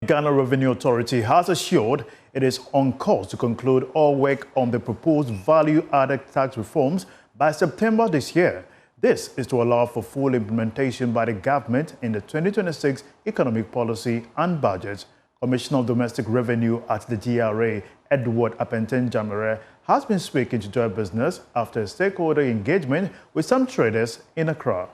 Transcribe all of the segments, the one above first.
Ghana Revenue Authority has assured it is on course to conclude all work on the proposed value-added tax reforms by September this year. This is to allow for full implementation by the government in the 2026 economic policy and budget. Commissioner of Domestic Revenue at the GRA, Edward Apenten-Jamere, has been speaking to Joy Business after a stakeholder engagement with some traders in Accra.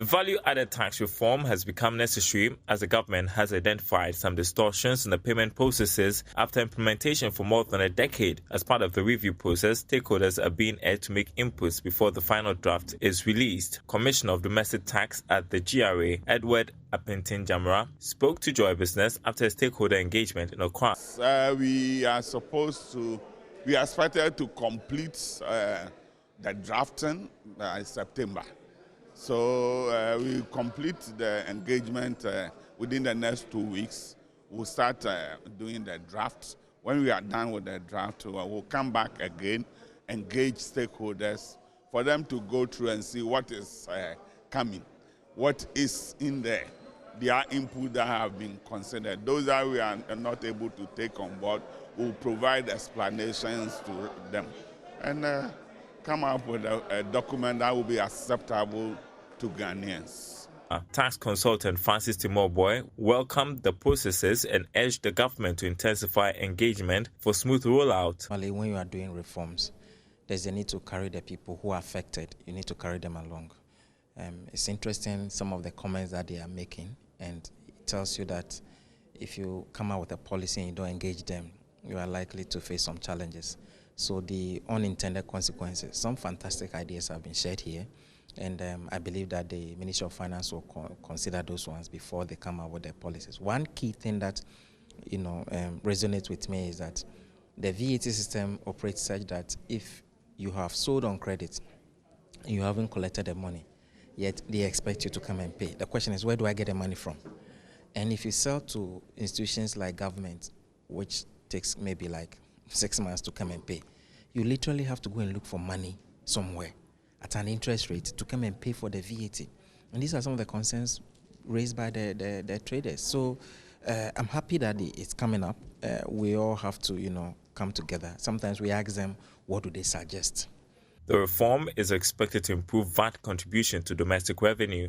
The value-added tax reform has become necessary as the government has identified some distortions in the payment processes after implementation for more than a decade. As part of the review process, stakeholders are being urged to make inputs before the final draft is released. Commissioner of Domestic Tax at the GRA, Edward Apenten-Jamere, spoke to Joy Business after a stakeholder engagement in Accra. We are expected to complete the drafting by September. So we complete the engagement within the next 2 weeks. We'll start doing the draft. When we are done with the draft, we'll come back again, engage stakeholders for them to go through and see what is coming, what is in there, their input that have been considered. Those that we are not able to take on board, we'll provide explanations to them and come up with a document that will be acceptable to Ghanaians. Tax consultant Francis Timoboy welcomed the processes and urged the government to intensify engagement for smooth rollout. When you are doing reforms, there's a need to carry the people who are affected. You need to carry them along. It's interesting, some of the comments that they are making, and it tells you that if you come out with a policy and you don't engage them, you are likely to face some challenges. So the unintended consequences, some fantastic ideas have been shared here, and I believe that the Ministry of Finance will consider those ones before they come out with their policies. One key thing that resonates with me is that the VAT system operates such that if you have sold on credit and you haven't collected the money, yet they expect you to come and pay. The question is, where do I get the money from? And if you sell to institutions like government, which takes maybe like 6 months to come and pay, you literally have to go and look for money somewhere at an interest rate to come and pay for the VAT. And these are some of the concerns raised by the traders. So I'm happy that it's coming up. We all have to, come together. Sometimes we ask them, what do they suggest? The reform is expected to improve VAT contribution to domestic revenue.